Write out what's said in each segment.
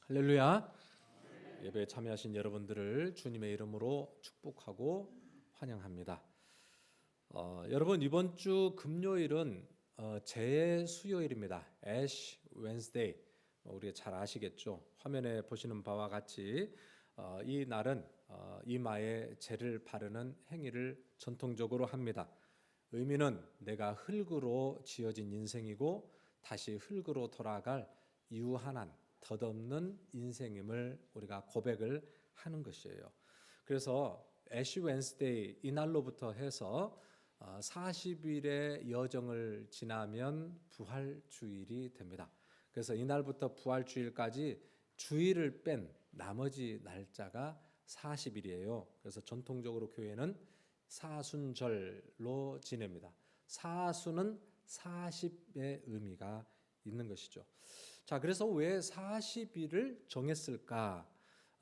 할렐루야. 예배에 참여하신 여러분들을 주님의 이름으로 축복하고 환영합니다. 여러분, 이번 주 금요일은 재해 수요일입니다. 애쉬 웬스데이. 우리가 잘 아시겠죠? 화면에 보시는 바와 같이 이 날은 이마에 재를 바르는 행위를 전통적으로 합니다. 의미는 내가 흙으로 지어진 인생이고 다시 흙으로 돌아갈 유한한 덧없는 인생임을 우리가 고백을 하는 것이에요. 그래서 애쉬 웬스데이 이날로부터 해서 40일의 여정을 지나면 부활주일이 됩니다. 그래서 이날부터 부활주일까지 주일을 뺀 나머지 날짜가 40일이에요. 그래서 전통적으로 교회는 사순절로 지냅니다. 사순은 40의 의미가 있는 것이죠. 자, 그래서 왜 40일을 정했을까?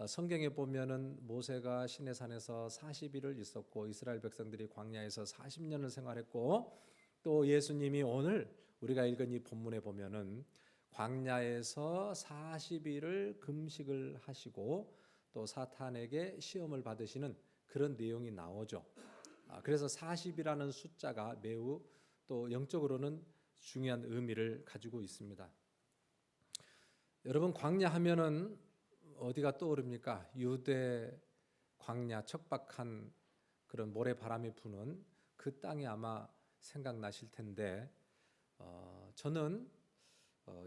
성경에 보면은 모세가 시내산에서 40일을 있었고 이스라엘 백성들이 광야에서 40년을 생활했고 또 예수님이 오늘 우리가 읽은 이 본문에 보면은 광야에서 40일을 금식을 하시고 또 사탄에게 시험을 받으시는 그런 내용이 나오죠. 그래서 40이라는 숫자가 매우 또 영적으로는 중요한 의미를 가지고 있습니다. 여러분, 광야 하면은 어디가 떠오릅니까? 유대 광야, 척박한 그런 모래바람이 부는 그 땅이 아마 생각나실 텐데 저는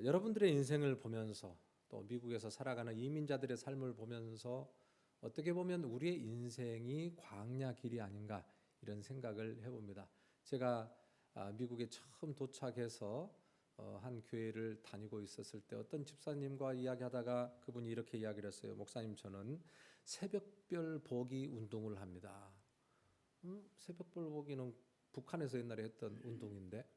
여러분들의 인생을 보면서 또 미국에서 살아가는 이민자들의 삶을 보면서 어떻게 보면 우리의 인생이 광야 길이 아닌가 이런 생각을 해봅니다. 제가 미국에 처음 도착해서 한 교회를 다니고 있었을 때 어떤 집사님과 이야기하다가 그분이 이렇게 이야기를 했어요. 목사님, 저는 새벽별 보기 운동을 합니다. 새벽별 보기는 북한에서 옛날에 했던 운동인데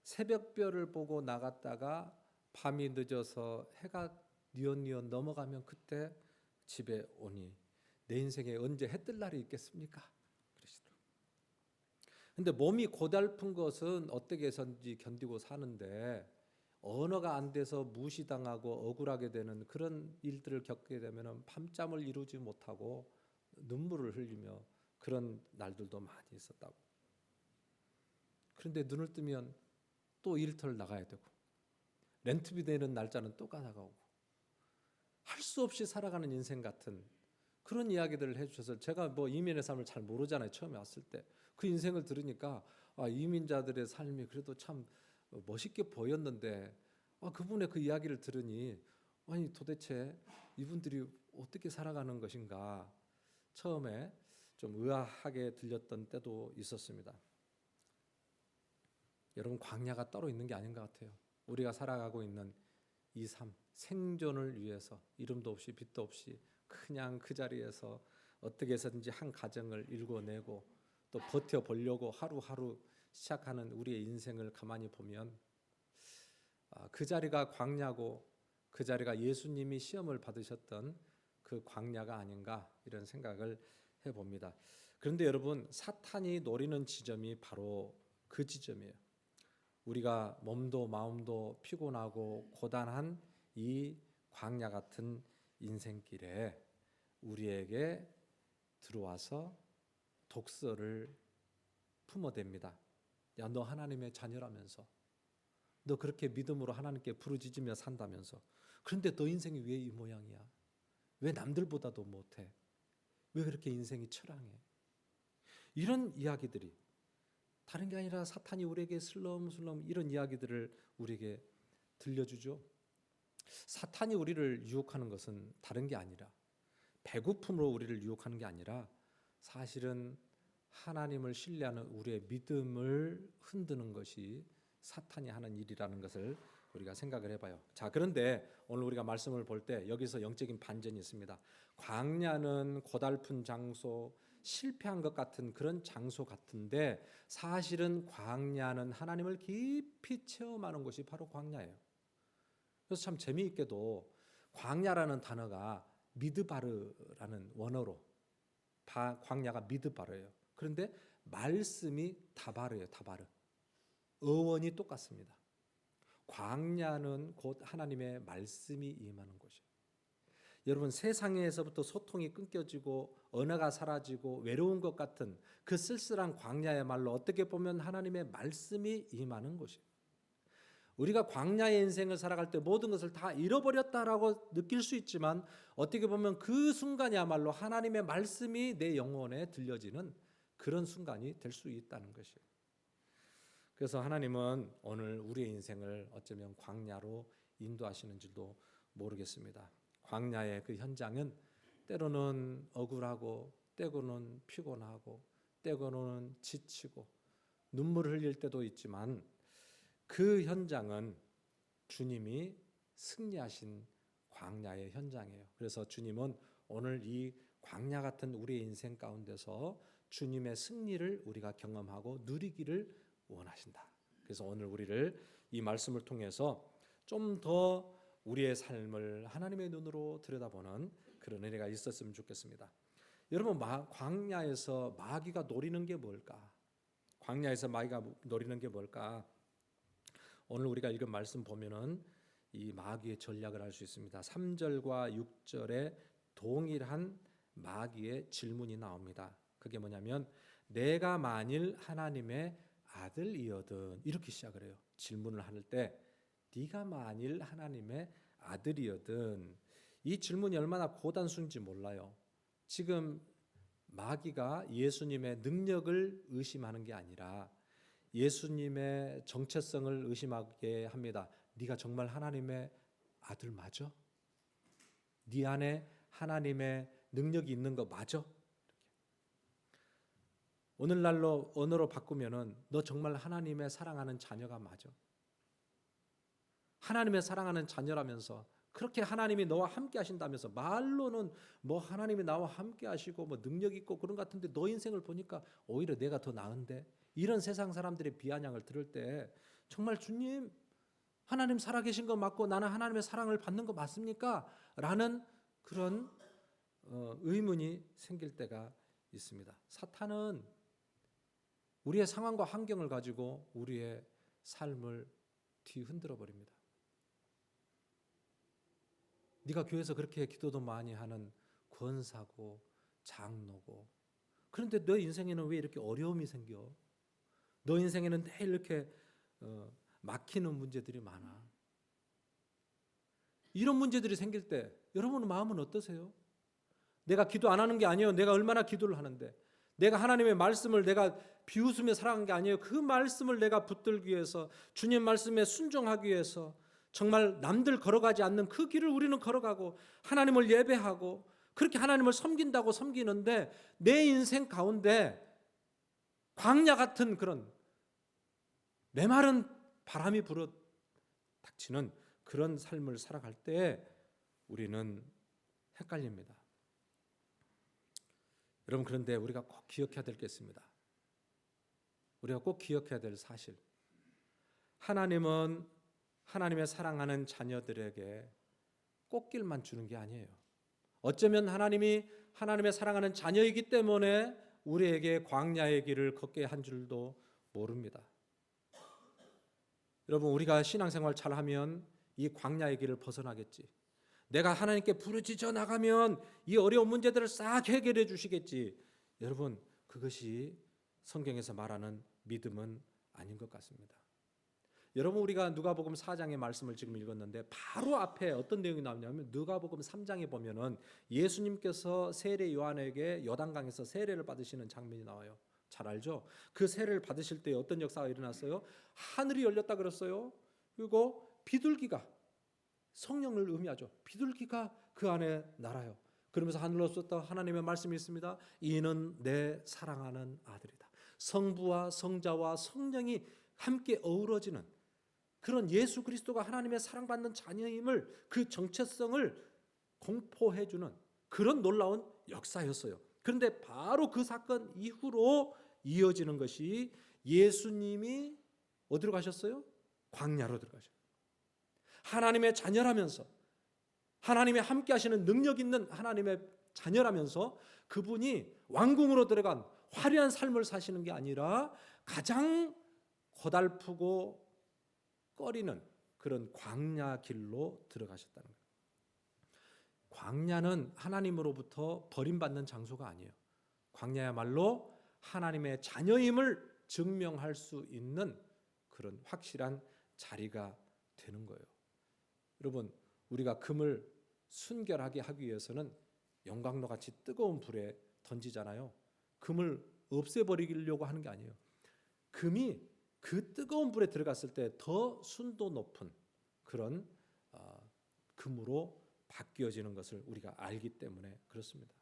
새벽별을 보고 나갔다가 밤이 늦어서 해가 뉘엿뉘엿 넘어가면 그때 집에 오니 내 인생에 언제 해 뜰 날이 있겠습니까? 그러시더라고요. 근데 몸이 고달픈 것은 어떻게 해서든지 견디고 사는데 언어가 안 돼서 무시당하고 억울하게 되는 그런 일들을 겪게 되면 밤잠을 이루지 못하고 눈물을 흘리며 그런 날들도 많이 있었다고. 그런데 눈을 뜨면 또 일터를 나가야 되고 렌트비 내는 날짜는 또 가다가오고 할 수 없이 살아가는 인생 같은 그런 이야기들을 해주셔서 제가 뭐 이민의 삶을 잘 모르잖아요. 처음에 왔을 때 그 인생을 들으니까 이민자들의 삶이 그래도 참 멋있게 보였는데 그분의 그 이야기를 들으니 아니 도대체 이분들이 어떻게 살아가는 것인가 처음에 좀 의아하게 들렸던 때도 있었습니다. 여러분, 광야가 따로 있는 게 아닌 것 같아요. 우리가 살아가고 있는 이 삶, 생존을 위해서 이름도 없이 빛도 없이 그냥 그 자리에서 어떻게 해서든지 한 가정을 일궈내고 또 버텨보려고 하루하루 시작하는 우리의 인생을 가만히 보면 그 자리가 광야고 그 자리가 예수님이 시험을 받으셨던 그 광야가 아닌가 이런 생각을 해봅니다. 그런데 여러분, 사탄이 노리는 지점이 바로 그 지점이에요. 우리가 몸도 마음도 피곤하고 고단한 이 광야 같은 인생길에 우리에게 들어와서 독서를 품어댑니다. 야, 너 하나님의 자녀라면서, 너 그렇게 믿음으로 하나님께 부르짖으며 산다면서, 그런데 너 인생이 왜 이 모양이야? 왜 남들보다도 못해? 왜 그렇게 인생이 처량해? 이런 이야기들이 다른 게 아니라 사탄이 우리에게 슬렁슬렁 이런 이야기들을 우리에게 들려주죠. 사탄이 우리를 유혹하는 것은 다른 게 아니라 배고픔으로 우리를 유혹하는 게 아니라 사실은 하나님을 신뢰하는 우리의 믿음을 흔드는 것이 사탄이 하는 일이라는 것을 우리가 생각을 해봐요. 자, 그런데 오늘 우리가 말씀을 볼 때 여기서 영적인 반전이 있습니다. 광야는 고달픈 장소, 실패한 것 같은 그런 장소 같은데 사실은 광야는 하나님을 깊이 체험하는 곳이 바로 광야예요. 그래서 참 재미있게도 광야라는 단어가 미드바르라는 원어로 광야가 미드바르예요. 그런데 말씀이 다바르예요. 다바르. 어원이 똑같습니다. 광야는 곧 하나님의 말씀이 임하는 곳이에요. 여러분, 세상에서부터 소통이 끊겨지고 언어가 사라지고 외로운 것 같은 그 쓸쓸한 광야의 말로 어떻게 보면 하나님의 말씀이 임하는 곳이에요. 우리가 광야의 인생을 살아갈 때 모든 것을 다 잃어버렸다라고 느낄 수 있지만 어떻게 보면 그 순간이야말로 하나님의 말씀이 내 영혼에 들려지는 그런 순간이 될 수 있다는 것이에요. 그래서 하나님은 오늘 우리의 인생을 어쩌면 광야로 인도하시는지도 모르겠습니다. 광야의 그 현장은 때로는 억울하고 때로는 피곤하고 때로는 지치고 눈물을 흘릴 때도 있지만 그 현장은 주님이 승리하신 광야의 현장이에요. 그래서 주님은 오늘 이 광야 같은 우리의 인생 가운데서 주님의 승리를 우리가 경험하고 누리기를 원하신다. 그래서 오늘 우리를 이 말씀을 통해서 좀 더 우리의 삶을 하나님의 눈으로 들여다보는 그런 은혜가 있었으면 좋겠습니다. 여러분, 광야에서 마귀가 노리는 게 뭘까? 광야에서 마귀가 노리는 게 뭘까? 오늘 우리가 읽은 말씀 보면은 이 마귀의 전략을 알 수 있습니다. 3절과 6절에 동일한 마귀의 질문이 나옵니다. 그게 뭐냐면 내가 만일 하나님의 아들이거든, 이렇게 시작을 해요. 질문을 할 때 네가 만일 하나님의 아들이거든, 이 질문이 얼마나 고단순지 몰라요. 지금 마귀가 예수님의 능력을 의심하는 게 아니라 예수님의 정체성을 의심하게 합니다. 네가 정말 하나님의 아들 맞아? 네 안에 하나님의 능력이 있는 거 맞아? 오늘날로 언어로 바꾸면은 너 정말 하나님의 사랑하는 자녀가 맞아? 하나님의 사랑하는 자녀라면서 그렇게 하나님이 너와 함께 하신다면서 말로는 뭐 하나님이 나와 함께 하시고 뭐 능력 있고 그런 것 같은데 너 인생을 보니까 오히려 내가 더 나은데, 이런 세상 사람들의 비아냥을 들을 때 정말 주님 하나님 살아계신 거 맞고 나는 하나님의 사랑을 받는 거 맞습니까? 라는 그런 의문이 생길 때가 있습니다. 사탄은 우리의 상황과 환경을 가지고 우리의 삶을 뒤흔들어 버립니다. 네가 교회에서 그렇게 기도도 많이 하는 권사고 장로고, 그런데 너 인생에는 왜 이렇게 어려움이 생겨? 너 인생에는 늘 이렇게 막히는 문제들이 많아. 이런 문제들이 생길 때 여러분 마음은 어떠세요? 내가 기도 안 하는 게 아니에요. 내가 얼마나 기도를 하는데, 내가 하나님의 말씀을 내가 비웃으며 살아간 게 아니에요. 그 말씀을 내가 붙들기 위해서, 주님 말씀에 순종하기 위해서 정말 남들 걸어가지 않는 그 길을 우리는 걸어가고 하나님을 예배하고 그렇게 하나님을 섬긴다고 섬기는데, 내 인생 가운데 광야 같은 그런 메마른 바람이 불어 닥치는 그런 삶을 살아갈 때 우리는 헷갈립니다. 여러분, 그런데 우리가 꼭 기억해야 될 게 있습니다. 우리가 꼭 기억해야 될 사실, 하나님은 하나님의 사랑하는 자녀들에게 꽃길만 주는 게 아니에요. 어쩌면 하나님이 하나님의 사랑하는 자녀이기 때문에 우리에게 광야의 길을 걷게 한 줄도 모릅니다. 여러분, 우리가 신앙생활 잘하면 이 광야의 길을 벗어나겠지. 내가 하나님께 부르짖어 나가면 이 어려운 문제들을 싹 해결해 주시겠지. 여러분, 그것이 성경에서 말하는 믿음은 아닌 것 같습니다. 여러분, 우리가 누가복음 4장의 말씀을 지금 읽었는데 바로 앞에 어떤 내용이 나오냐면 누가복음 3장에 보면은 예수님께서 세례 요한에게 요단강에서 세례를 받으시는 장면이 나와요. 잘 알죠? 그 세례를 받으실 때 어떤 역사가 일어났어요? 하늘이 열렸다 그랬어요. 그리고 비둘기가, 성령을 의미하죠. 비둘기가 그 안에 날아요. 그러면서 하늘로부터 하나님의 말씀이 있습니다. 이는 내 사랑하는 아들이다. 성부와 성자와 성령이 함께 어우러지는 그런 예수 그리스도가 하나님의 사랑받는 자녀임을, 그 정체성을 공포해주는 그런 놀라운 역사였어요. 그런데 바로 그 사건 이후로 이어지는 것이 예수님이 어디로 가셨어요? 광야로 들어가셨어요. 하나님의 자녀라면서, 하나님의 함께 하시는 능력 있는 하나님의 자녀라면서 그분이 왕궁으로 들어간 화려한 삶을 사시는 게 아니라 가장 고달프고 꺼리는 그런 광야 길로 들어가셨다는 거예요. 광야는 하나님으로부터 버림받는 장소가 아니에요. 광야야말로 하나님의 자녀임을 증명할 수 있는 그런 확실한 자리가 되는 거예요. 여러분, 우리가 금을 순결하게 하기 위해서는 영광로 같이 뜨거운 불에 던지잖아요. 금을 없애버리려고 하는 게 아니에요. 금이 그 뜨거운 불에 들어갔을 때 더 순도 높은 그런 금으로 바뀌어지는 것을 우리가 알기 때문에 그렇습니다.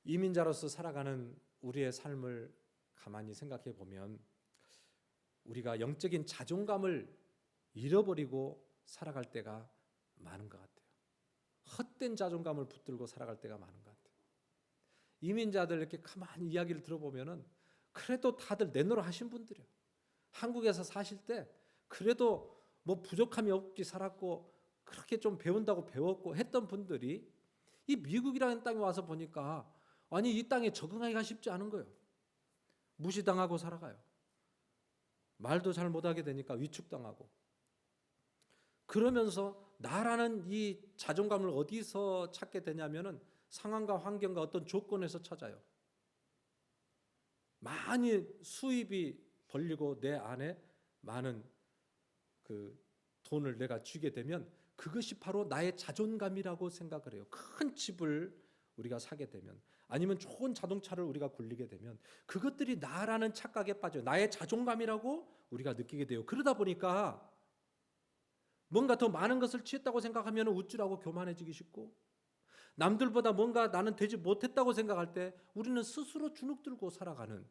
이민자로서 살아가는 우리의 삶을 가만히 생각해 보면 우리가 영적인 자존감을 잃어버리고 살아갈 때가 많은 것 같아요. 헛된 자존감을 붙들고 살아갈 때가 많은 것 같아요. 이민자들 이렇게 가만히 이야기를 들어보면은 그래도 다들 내노라 하신 분들이에요. 한국에서 사실 때 그래도 뭐 부족함이 없게 살았고 그렇게 좀 배운다고 배웠고 했던 분들이 이 미국이라는 땅에 와서 보니까 아니 이 땅에 적응하기가 쉽지 않은 거예요. 무시당하고 살아가요. 말도 잘 못하게 되니까 위축당하고 그러면서 나라는 이 자존감을 어디서 찾게 되냐면은 상황과 환경과 어떤 조건에서 찾아요. 많이 수입이 벌리고 내 안에 많은 그 돈을 내가 쥐게 되면 그것이 바로 나의 자존감이라고 생각을 해요. 큰 집을 우리가 사게 되면 아니면 좋은 자동차를 우리가 굴리게 되면 그것들이 나라는 착각에 빠져요. 나의 자존감이라고 우리가 느끼게 돼요. 그러다 보니까 뭔가 더 많은 것을 취했다고 생각하면 우쭐하고 교만해지기 쉽고 남들보다 뭔가 나는 되지 못했다고 생각할 때 우리는 스스로 주눅들고 살아가는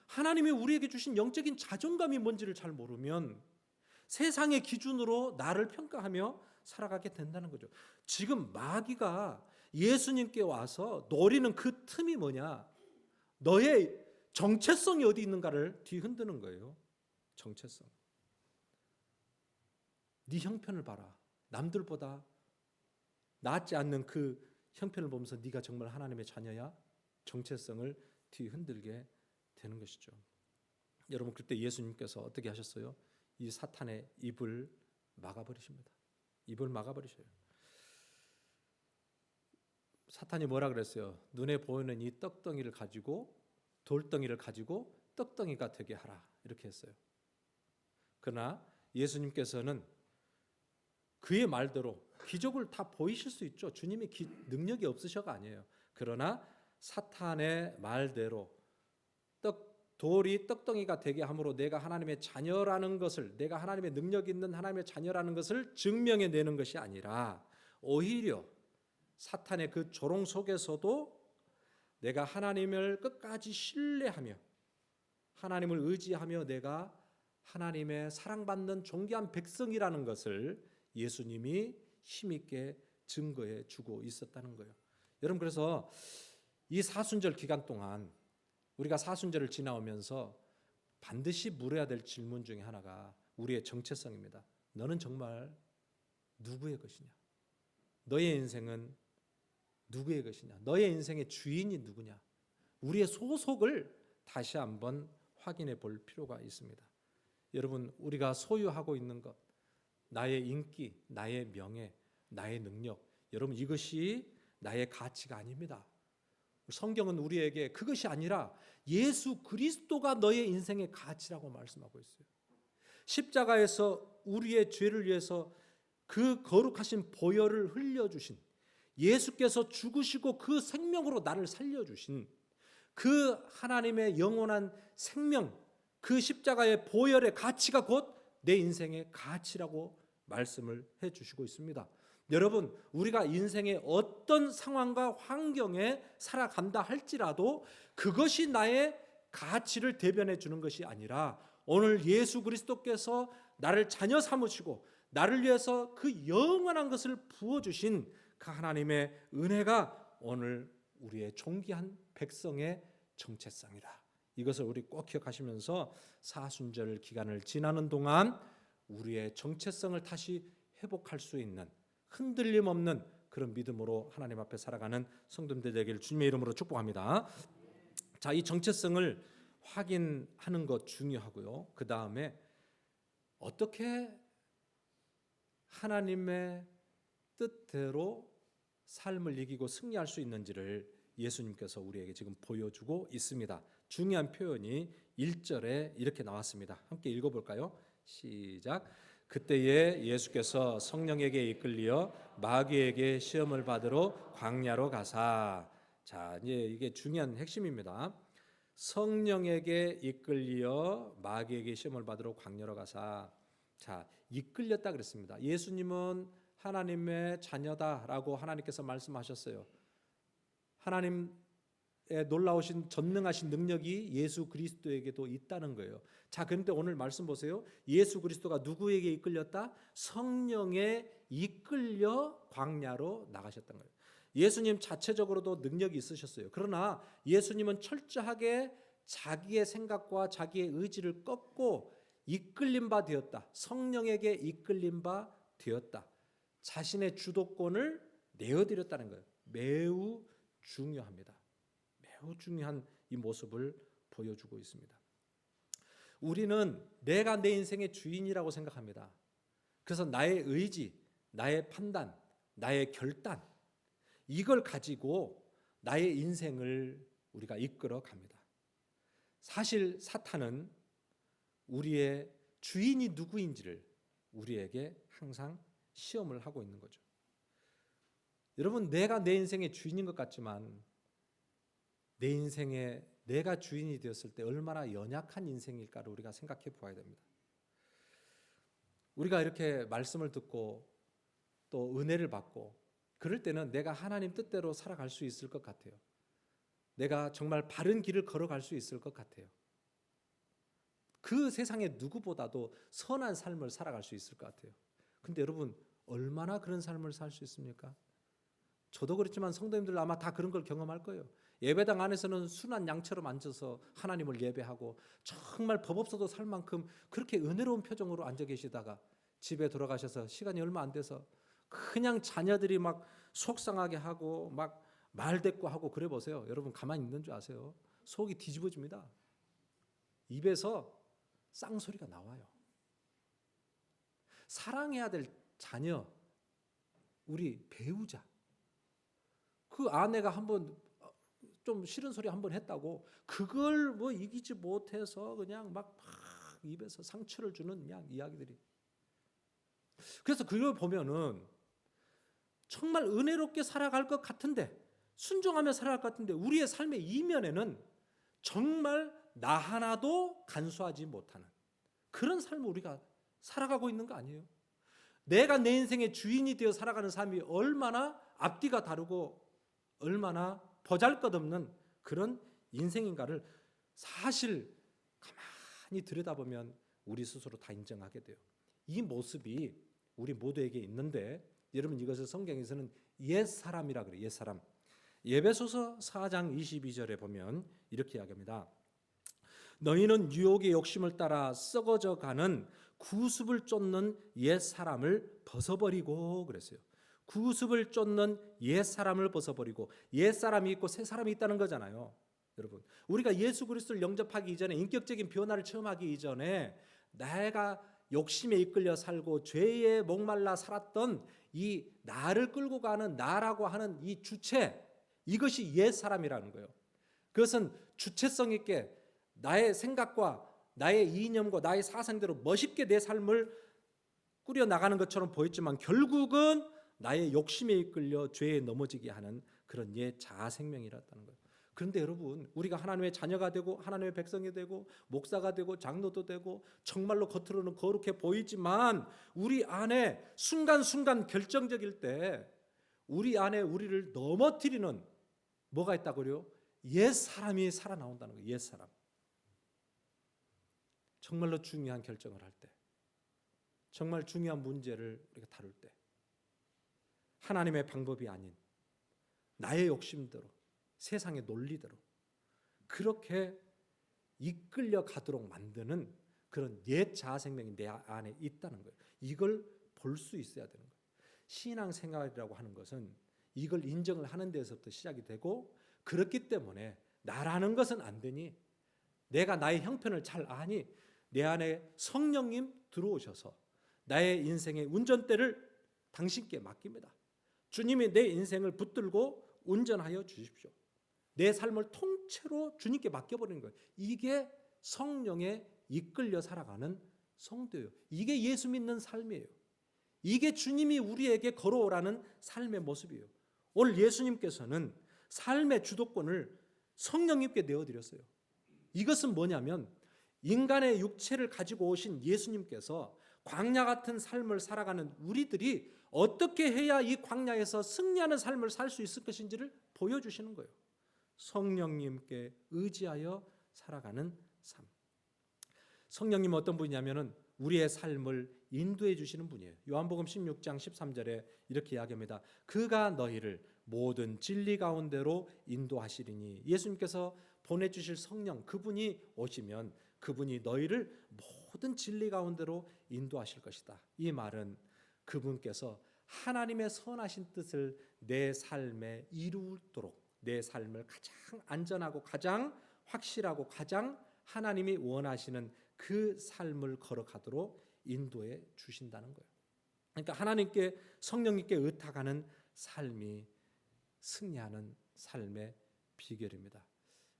하나님이 우리에게 주신 영적인 자존감이 뭔지를 잘 모르면 세상의 기준으로 나를 평가하며 살아가게 된다는 거죠. 지금 마귀가 예수님께 와서 노리는 그 틈이 뭐냐? 너의 정체성이 어디 있는가를 뒤흔드는 거예요. 정체성. 네 형편을 봐라. 남들보다 낫지 않는 그 형편을 보면서 네가 정말 하나님의 자녀야? 정체성을 뒤흔들게 되는 것이죠. 여러분 그때 예수님께서 어떻게 하셨어요? 이 사탄의 입을 막아버리십니다. 입을 막아버리셔요. 사탄이 뭐라 그랬어요? 눈에 보이는 이 떡덩이를 가지고 돌덩이를 가지고 떡덩이가 되게 하라 이렇게 했어요. 그러나 예수님께서는 그의 말대로 기적을 다 보이실 수 있죠. 주님이 능력이 없으셔가 아니에요. 그러나 사탄의 말대로 돌이 떡덩이가 되게 함으로 내가 하나님의 자녀라는 것을 내가 하나님의 능력 있는 하나님의 자녀라는 것을 증명해내는 것이 아니라 오히려 사탄의 그 조롱 속에서도 내가 하나님을 끝까지 신뢰하며 하나님을 의지하며 내가 하나님의 사랑받는 존귀한 백성이라는 것을 예수님이 힘있게 증거해 주고 있었다는 거예요. 여러분 그래서 이 사순절 기간 동안 우리가 사순절을 지나오면서 반드시 물어야 될 질문 중에 하나가 우리의 정체성입니다. 너는 정말 누구의 것이냐? 너의 인생은 누구의 것이냐? 너의 인생의 주인이 누구냐? 우리의 소속을 다시 한번 확인해 볼 필요가 있습니다. 여러분 우리가 소유하고 있는 것, 나의 인기, 나의 명예, 나의 능력, 여러분 이것이 나의 가치가 아닙니다. 성경은 우리에게 그것이 아니라 예수 그리스도가 너의 인생의 가치라고 말씀하고 있어요. 십자가에서 우리의 죄를 위해서 그 거룩하신 보혈을 흘려주신 예수께서 죽으시고 그 생명으로 나를 살려주신 그 하나님의 영원한 생명, 그 십자가의 보혈의 가치가 곧 내 인생의 가치라고 말씀을 해주시고 있습니다. 여러분 우리가 인생의 어떤 상황과 환경에 살아간다 할지라도 그것이 나의 가치를 대변해 주는 것이 아니라 오늘 예수 그리스도께서 나를 자녀 삼으시고 나를 위해서 그 영원한 것을 부어주신 그 하나님의 은혜가 오늘 우리의 존귀한 백성의 정체성이다. 이것을 우리 꼭 기억하시면서 사순절 기간을 지나는 동안 우리의 정체성을 다시 회복할 수 있는 흔들림 없는 그런 믿음으로 하나님 앞에 살아가는 성도님들 되기를 주님의 이름으로 축복합니다. 자, 이 정체성을 확인하는 것 중요하고요. 그 다음에 어떻게 하나님의 뜻대로 삶을 이기고 승리할 수 있는지를 예수님께서 우리에게 지금 보여주고 있습니다. 중요한 표현이 1절에 이렇게 나왔습니다. 함께 읽어볼까요? 시작. 그때에 예수께서 성령에게 이끌려 마귀에게 시험을 받으러 광야로 가사. 자, 이제 이게 중요한 핵심입니다. 성령에게 이끌려 마귀에게 시험을 받으러 광야로 가사. 자, 이끌렸다 그랬습니다. 예수님은 하나님의 자녀다라고 하나님께서 말씀하셨어요. 하나님의 놀라우신 전능하신 능력이 예수 그리스도에게도 있다는 거예요. 자, 그런데 오늘 말씀 보세요. 예수 그리스도가 누구에게 이끌렸다? 성령에 이끌려 광야로 나가셨던 거예요. 예수님 자체적으로도 능력이 있으셨어요. 그러나 예수님은 철저하게 자기의 생각과 자기의 의지를 꺾고 이끌림 바 되었다. 성령에게 이끌림 바 되었다. 자신의 주도권을 내어드렸다는 거예요. 매우 중요합니다. 매우 중요한 이 모습을 보여주고 있습니다. 우리는 내가 내 인생의 주인이라고 생각합니다. 그래서 나의 의지, 나의 판단, 나의 결단, 이걸 가지고 나의 인생을 우리가 이끌어 갑니다. 사실 사탄은 우리의 주인이 누구인지를 우리에게 항상 시험을 하고 있는 거죠. 여러분, 내가 내 인생의 주인인 것 같지만 내 인생에 내가 주인이 되었을 때 얼마나 연약한 인생일까를 우리가 생각해 보아야 됩니다. 우리가 이렇게 말씀을 듣고 또 은혜를 받고 그럴 때는 내가 하나님 뜻대로 살아갈 수 있을 것 같아요. 내가 정말 바른 길을 걸어갈 수 있을 것 같아요. 그 세상에 누구보다도 선한 삶을 살아갈 수 있을 것 같아요. 근데 여러분, 얼마나 그런 삶을 살 수 있습니까? 저도 그렇지만 성도님들 아마 다 그런 걸 경험할 거예요. 예배당 안에서는 순한 양처럼 앉아서 하나님을 예배하고 정말 법 없어도 살 만큼 그렇게 은혜로운 표정으로 앉아 계시다가 집에 돌아가셔서 시간이 얼마 안 돼서 그냥 자녀들이 막 속상하게 하고 막 말대꾸하고 그래 보세요. 여러분 가만히 있는 줄 아세요? 속이 뒤집어집니다. 입에서 쌍소리가 나와요. 사랑해야 될 자녀, 우리 배우자, 그 아내가 한번 좀 싫은 소리 한번 했다고 그걸 뭐 이기지 못해서 그냥 막 입에서 상처를 주는 그냥 이야기들이. 그래서 그걸 보면은 정말 은혜롭게 살아갈 것 같은데, 순종하며 살아갈 것 같은데 우리의 삶의 이면에는 정말 나 하나도 간수하지 못하는 그런 삶을 우리가 살아가고 있는 거 아니에요? 내가 내 인생의 주인이 되어 살아가는 삶이 얼마나 앞뒤가 다르고 얼마나 보잘것없는 그런 인생인가를 사실 가만히 들여다보면 우리 스스로 다 인정하게 돼요. 이 모습이 우리 모두에게 있는데, 여러분 이것을 성경에서는 옛사람이라 그래요. 옛사람. 에베소서 4장 22절에 보면 이렇게 이야기합니다. 너희는 유혹의 욕심을 따라 썩어져 가는 구습을 쫓는 옛사람을 벗어버리고 그랬어요. 구습을 쫓는 옛사람을 벗어버리고, 옛사람이 있고 새사람이 있다는 거잖아요. 여러분, 우리가 예수 그리스도를 영접하기 이전에, 인격적인 변화를 체험하기 이전에 내가 욕심에 이끌려 살고 죄에 목말라 살았던 이 나를 끌고 가는 나라고 하는 이 주체, 이것이 옛사람이라는 거예요. 그것은 주체성 있게 나의 생각과 나의 이념과 나의 사상대로 멋있게 내 삶을 꾸려나가는 것처럼 보였지만 결국은 나의 욕심에 이끌려 죄에 넘어지게 하는 그런 옛 자아생명이라는 거예요. 그런데 여러분, 우리가 하나님의 자녀가 되고 하나님의 백성이 되고 목사가 되고 장로도 되고 정말로 겉으로는 거룩해 보이지만 우리 안에 순간순간 결정적일 때 우리 안에 우리를 넘어뜨리는 뭐가 있다고요? 옛 사람이 살아나온다는 거예요. 옛 사람. 정말로 중요한 결정을 할 때, 정말 중요한 문제를 우리가 다룰 때, 하나님의 방법이 아닌 나의 욕심대로, 세상의 논리대로 그렇게 이끌려 가도록 만드는 그런 옛 자아생명이 내 안에 있다는 거예요. 이걸 볼 수 있어야 되는 거예요. 신앙생활이라고 하는 것은 이걸 인정을 하는 데서부터 시작이 되고, 그렇기 때문에 나라는 것은 안 되니, 내가 나의 형편을 잘 아니 내 안에 성령님 들어오셔서 나의 인생의 운전대를 당신께 맡깁니다. 주님이 내 인생을 붙들고 운전하여 주십시오. 내 삶을 통째로 주님께 맡겨버리는 거예요. 이게 성령에 이끌려 살아가는 성도예요. 이게 예수 믿는 삶이에요. 이게 주님이 우리에게 걸어오라는 삶의 모습이에요. 오늘 예수님께서는 삶의 주도권을 성령님께 내어드렸어요. 이것은 뭐냐면 인간의 육체를 가지고 오신 예수님께서 광야 같은 삶을 살아가는 우리들이 어떻게 해야 이 광야에서 승리하는 삶을 살 수 있을 것인지를 보여주시는 거예요. 성령님께 의지하여 살아가는 삶. 성령님은 어떤 분이냐면은 우리의 삶을 인도해 주시는 분이에요. 요한복음 16장 13절에 이렇게 이야기합니다. 그가 너희를 모든 진리 가운데로 인도하시리니, 예수님께서 보내주실 성령, 그분이 오시면 그분이 너희를 모든 진리 가운데로 인도하실 것이다. 이 말은 그분께서 하나님의 선하신 뜻을 내 삶에 이루도록, 내 삶을 가장 안전하고 가장 확실하고 가장 하나님이 원하시는 그 삶을 걸어가도록 인도해 주신다는 거예요. 그러니까 하나님께, 성령님께 의탁하는 삶이 승리하는 삶의 비결입니다.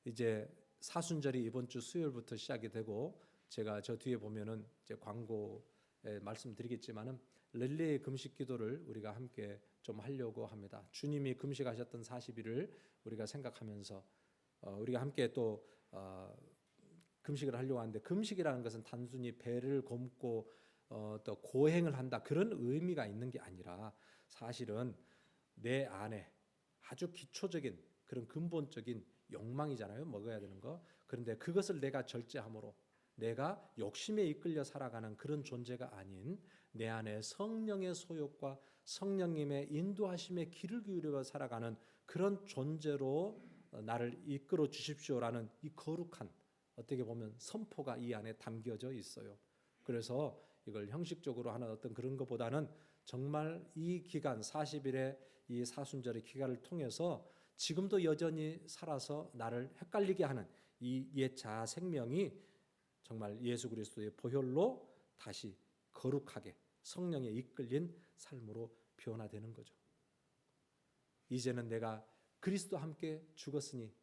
이제 사순절이 이번 주 수요일부터 시작이 되고, 제가 저 뒤에 보면은 이제 광고에 말씀드리겠지만은 릴레이 금식 기도를 우리가 함께 좀 하려고 합니다. 주님이 금식하셨던 40일을 우리가 생각하면서 우리가 함께 또 금식을 하려고 하는데, 금식이라는 것은 단순히 배를 굶고 또 고행을 한다, 그런 의미가 있는 게 아니라 사실은 내 안에 아주 기초적인 그런 근본적인 욕망이잖아요, 먹어야 되는 거. 그런데 그것을 내가 절제함으로, 내가 욕심에 이끌려 살아가는 그런 존재가 아닌 내 안에 성령의 소욕과 성령님의 인도하심에 귀를 기울여 살아가는 그런 존재로 나를 이끌어 주십시오라는 이 거룩한, 어떻게 보면 선포가 이 안에 담겨져 있어요. 그래서 이걸 형식적으로 하는 어떤 그런 것보다는 정말 이 기간 40일의 이 사순절의 기간을 통해서 지금도 여전히 살아서 나를 헷갈리게 하는 이 옛 자아 생명이 정말 예수 그리스도의 보혈로 다시 거룩하게 성령에 이끌린 삶으로 변화되는 거죠. 이제는 내가 그리스도와 함께 죽었으니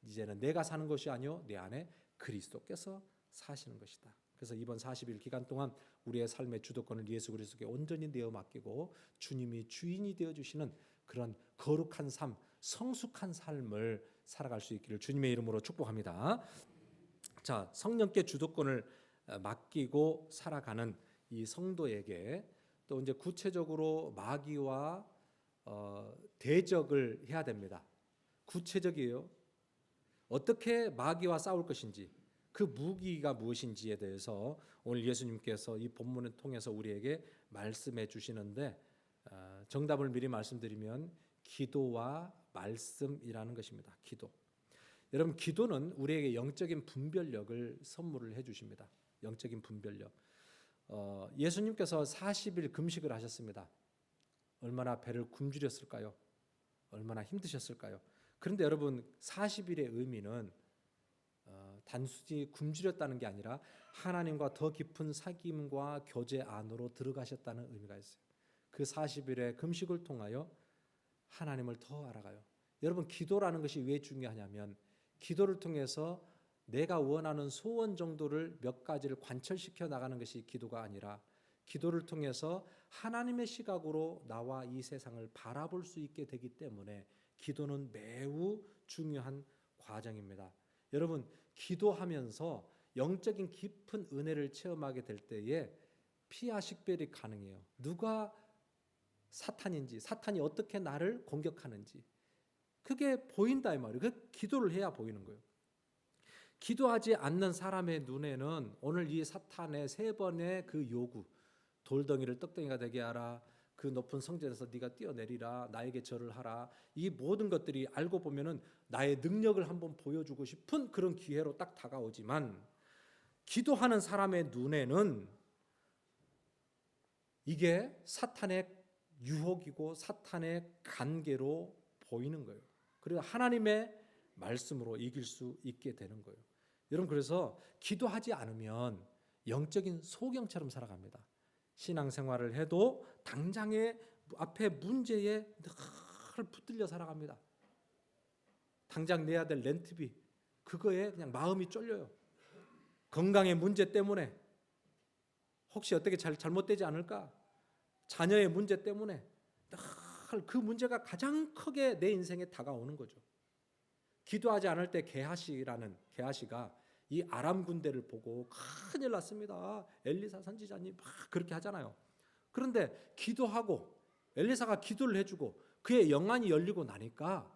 이제는 내가 사는 것이 아니요 내 안에 그리스도께서 사시는 것이다. 그래서 이번 40일 기간 동안 우리의 삶의 주도권을 예수 그리스도께 온전히 내어 맡기고 주님이 주인이 되어 주시는 그런 거룩한 삶, 성숙한 삶을 살아갈 수 있기를 주님의 이름으로 축복합니다. 자, 성령께 주도권을 맡기고 살아가는 이 성도에게 또 이제 구체적으로 마귀와 대적을 해야 됩니다. 구체적이에요. 어떻게 마귀와 싸울 것인지, 그 무기가 무엇인지에 대해서 오늘 예수님께서 이 본문을 통해서 우리에게 말씀해 주시는데, 정답을 미리 말씀드리면 기도와 말씀이라는 것입니다. 기도. 여러분, 기도는 우리에게 영적인 분별력을 선물을 해 주십니다. 영적인 분별력. 예수님께서 40일 금식을 하셨습니다. 얼마나 배를 굶주렸을까요? 얼마나 힘드셨을까요? 그런데 여러분, 40일의 의미는 단순히 굶주렸다는 게 아니라 하나님과 더 깊은 사귐과 교제 안으로 들어가셨다는 의미가 있어요. 그 40일의 금식을 통하여 하나님을 더 알아가요. 여러분, 기도라는 것이 왜 중요하냐면, 기도를 통해서 내가 원하는 소원 정도를 몇 가지를 관철시켜 나가는 것이 기도가 아니라, 기도를 통해서 하나님의 시각으로 나와 이 세상을 바라볼 수 있게 되기 때문에 기도는 매우 중요한 과정입니다. 여러분, 기도하면서 영적인 깊은 은혜를 체험하게 될 때에 피하 식별이 가능해요. 누가 사탄인지, 사탄이 어떻게 나를 공격하는지 그게 보인다 이 말이에요. 그 기도를 해야 보이는 거예요. 기도하지 않는 사람의 눈에는 오늘 이 사탄의 3번의 그 요구, 돌덩이를 떡덩이가 되게 하라, 그 높은 성전에서 네가 뛰어내리라, 나에게 절을 하라, 이 모든 것들이 알고 보면은 나의 능력을 한번 보여주고 싶은 그런 기회로 딱 다가오지만, 기도하는 사람의 눈에는 이게 사탄의 유혹이고 사탄의 관계로 보이는 거예요. 그리고 하나님의 말씀으로 이길 수 있게 되는 거예요. 여러분, 그래서 기도하지 않으면 영적인 소경처럼 살아갑니다. 신앙생활을 해도 당장에 앞에 문제에 늘 붙들려 살아갑니다. 당장 내야 될 렌트비 그거에 그냥 마음이 쫄려요. 건강의 문제 때문에 혹시 어떻게 잘못되지 않을까? 자녀의 문제 때문에 늘 그 문제가 가장 크게 내 인생에 다가오는 거죠. 기도하지 않을 때 게하시가 이 아람 군대를 보고 큰일 났습니다. 엘리사 선지자님 막 그렇게 하잖아요. 그런데 기도하고 엘리사가 기도를 해주고 그의 영안이 열리고 나니까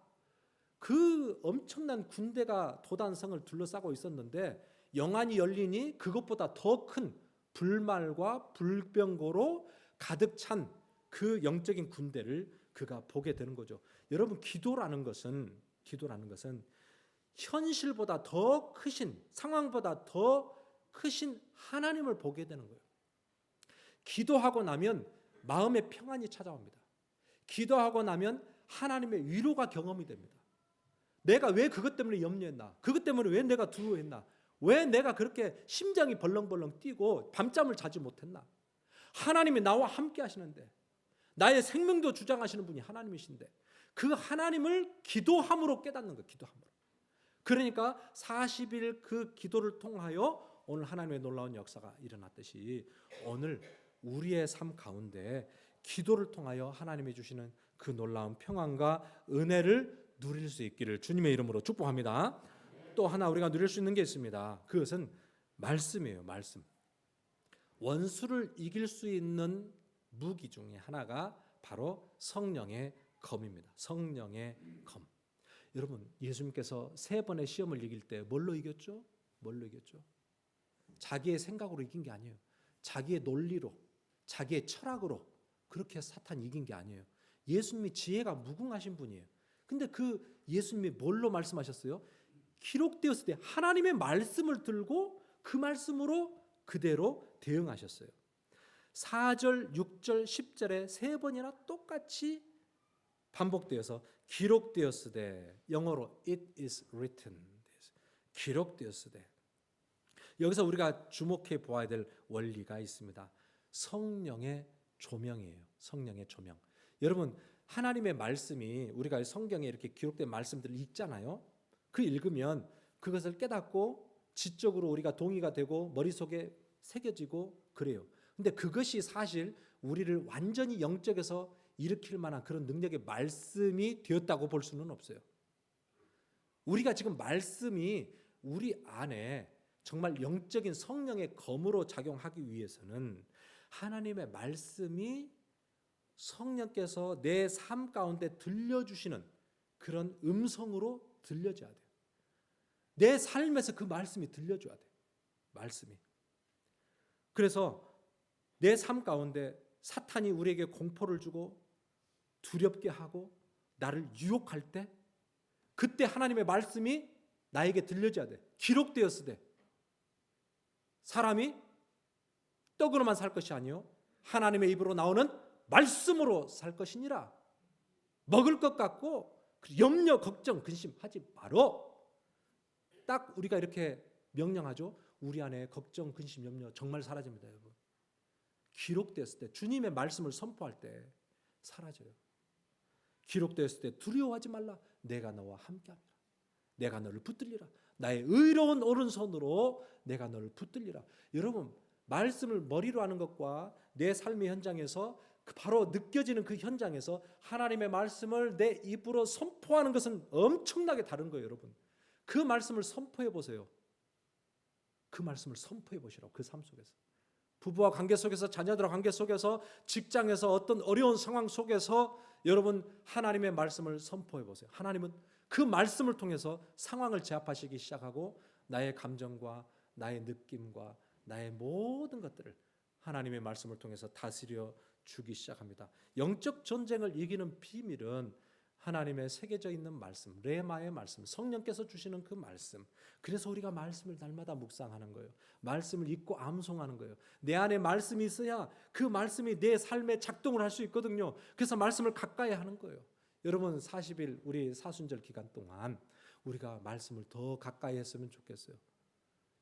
그 엄청난 군대가 도단성을 둘러싸고 있었는데 영안이 열리니 그것보다 더 큰 불말과 불병거로 가득 찬 그 영적인 군대를 그가 보게 되는 거죠. 여러분 기도라는 것은 현실보다 더 크신 상황보다 더 크신 하나님을 보게 되는 거예요. 기도하고 나면 마음의 평안이 찾아옵니다. 기도하고 나면 하나님의 위로가 경험이 됩니다. 내가 왜 그것 때문에 염려했나? 그것 때문에 왜 내가 두려워했나? 왜 내가 그렇게 심장이 벌렁벌렁 뛰고 밤잠을 자지 못했나? 하나님이 나와 함께 하시는데 나의 생명도 주장하시는 분이 하나님이신데 그 하나님을 기도함으로 깨닫는 거예요. 기도함으로. 그러니까 40일 그 기도를 통하여 오늘 하나님의 놀라운 역사가 일어났듯이 오늘 우리의 삶 가운데 기도를 통하여 하나님이 주시는 그 놀라운 평안과 은혜를 누릴 수 있기를 주님의 이름으로 축복합니다. 또 하나 우리가 누릴 수 있는 게 있습니다. 그것은 말씀이에요. 말씀. 원수를 이길 수 있는 무기 중에 하나가 바로 성령의 검입니다. 성령의 검. 여러분 예수님께서 3번의 시험을 이길 때 뭘로 이겼죠? 자기의 생각으로 이긴 게 아니에요. 자기의 논리로, 자기의 철학으로 그렇게 사탄 이긴 게 아니에요. 예수님이 지혜가 무궁하신 분이에요. 근데 그 예수님이 뭘로 말씀하셨어요? 기록되었을 때 하나님의 말씀을 들고 그 말씀으로 그대로 대응하셨어요. 4절, 6절, 10절에 3번이나 똑같이 반복되어서 기록되었으되 영어로 it is written 기록되었으되 여기서 우리가 주목해 보아야 될 원리가 있습니다. 성령의 조명이에요. 성령의 조명. 여러분 하나님의 말씀이 우리가 성경에 이렇게 기록된 말씀들을 읽잖아요. 그 읽으면 그것을 깨닫고 지적으로 우리가 동의가 되고 머릿속에 새겨지고 그래요. 근데 그것이 사실 우리를 완전히 영적에서 일으킬 만한 그런 능력의 말씀이 되었다고 볼 수는 없어요. 우리가 지금 말씀이 우리 안에 정말 영적인 성령의 검으로 작용하기 위해서는 하나님의 말씀이 성령께서 내 삶 가운데 들려주시는 그런 음성으로 들려줘야 돼요. 내 삶에서 그 말씀이 들려줘야 돼요. 말씀이. 그래서 내 삶 가운데 사탄이 우리에게 공포를 주고 두렵게 하고 나를 유혹할 때 그때 하나님의 말씀이 나에게 들려줘야 돼. 기록되었으되 사람이 떡으로만 살 것이 아니요 하나님의 입으로 나오는 말씀으로 살 것이니라. 먹을 것 같고 염려, 걱정, 근심하지 말어. 딱 우리가 이렇게 명령하죠. 우리 안에 걱정, 근심, 염려 정말 사라집니다, 여러분. 기록되었을 때 주님의 말씀을 선포할 때 사라져요. 기록되었을 때 두려워하지 말라. 내가 너와 함께합니다. 내가 너를 붙들리라. 나의 의로운 오른손으로 내가 너를 붙들리라. 여러분 말씀을 머리로 하는 것과 내 삶의 현장에서 바로 느껴지는 그 현장에서 하나님의 말씀을 내 입으로 선포하는 것은 엄청나게 다른 거예요, 여러분. 그 말씀을 선포해 보세요. 그 말씀을 선포해 보시라고. 그 삶 속에서 부부와 관계 속에서 자녀들과 관계 속에서 직장에서 어떤 어려운 상황 속에서 여러분 하나님의 말씀을 선포해 보세요. 하나님은 그 말씀을 통해서 상황을 제압하시기 시작하고 나의 감정과 나의 느낌과 나의 모든 것들을 하나님의 말씀을 통해서 다스려 주기 시작합니다. 영적 전쟁을 이기는 비밀은 하나님의 새겨져 있는 말씀, 레마의 말씀, 성령께서 주시는 그 말씀. 그래서 우리가 말씀을 날마다 묵상하는 거예요. 말씀을 읽고 암송하는 거예요. 내 안에 말씀이 있어야 그 말씀이 내 삶에 작동을 할 수 있거든요. 그래서 말씀을 가까이 하는 거예요. 여러분 40일 우리 사순절 기간 동안 우리가 말씀을 더 가까이 했으면 좋겠어요.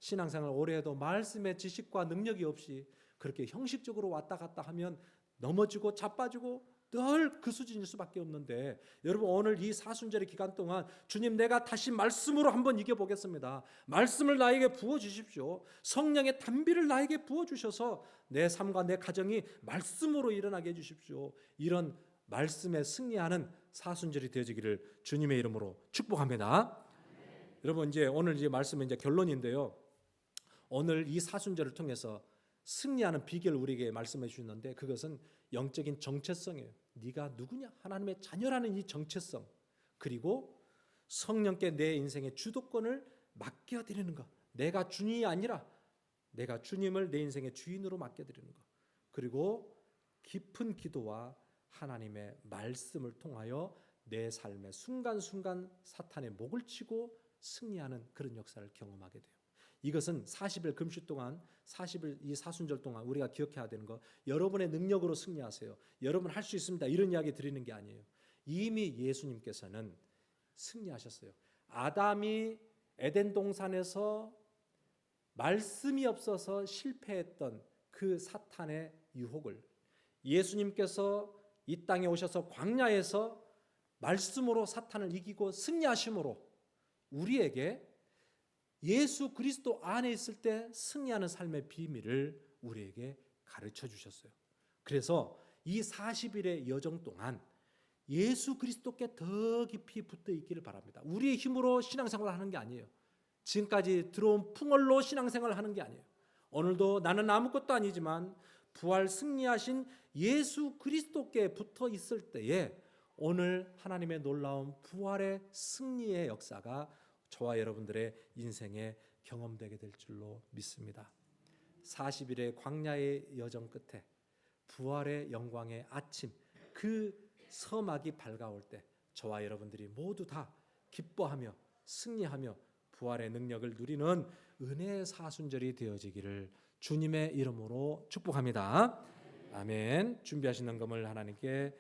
신앙생활 오래 해도 말씀의 지식과 능력이 없이 그렇게 형식적으로 왔다 갔다 하면 넘어지고 자빠지고 늘 그 수준일 수밖에 없는데 여러분 오늘 이 사순절의 기간 동안 주님 내가 다시 말씀으로 한번 이겨보겠습니다. 말씀을 나에게 부어주십시오. 성령의 단비를 나에게 부어주셔서 내 삶과 내 가정이 말씀으로 일어나게 해주십시오. 이런 말씀에 승리하는 사순절이 되어지기를 주님의 이름으로 축복합니다. 여러분 이제 오늘 이제 말씀의 이제 결론인데요. 오늘 이 사순절을 통해서 승리하는 비결을 우리에게 말씀해 주셨는데 그것은 영적인 정체성이에요. 네가 누구냐? 하나님의 자녀라는 이 정체성, 그리고 성령께 내 인생의 주도권을 맡겨드리는 것. 내가 주인이 아니라 내가 주님을 내 인생의 주인으로 맡겨드리는 것. 그리고 깊은 기도와 하나님의 말씀을 통하여 내 삶의 순간순간 사탄의 목을 치고 승리하는 그런 역사를 경험하게 돼요. 이것은 40일 금식 동안 40일 이 사순절 동안 우리가 기억해야 되는 거, 여러분의 능력으로 승리하세요. 여러분 할 수 있습니다. 이런 이야기 드리는 게 아니에요. 이미 예수님께서는 승리하셨어요. 아담이 에덴 동산에서 말씀이 없어서 실패했던 그 사탄의 유혹을 예수님께서 이 땅에 오셔서 광야에서 말씀으로 사탄을 이기고 승리하심으로 우리에게 예수 그리스도 안에 있을 때 승리하는 삶의 비밀을 우리에게 가르쳐 주셨어요. 그래서 이 40일의 여정 동안 예수 그리스도께 더 깊이 붙어 있기를 바랍니다. 우리의 힘으로 신앙생활을 하는 게 아니에요. 지금까지 들어온 풍월로 신앙생활을 하는 게 아니에요. 오늘도 나는 아무것도 아니지만 부활 승리하신 예수 그리스도께 붙어 있을 때에 오늘 하나님의 놀라운 부활의 승리의 역사가 저와 여러분들의 인생에 경험되게 될 줄로 믿습니다. 40일의 광야의 여정 끝에 부활의 영광의 아침, 그 서막이 밝아올 때 저와 여러분들이 모두 다 기뻐하며 승리하며 부활의 능력을 누리는 은혜의 사순절이 되어지기를 주님의 이름으로 축복합니다. 아멘. 준비하신 헌금을 하나님께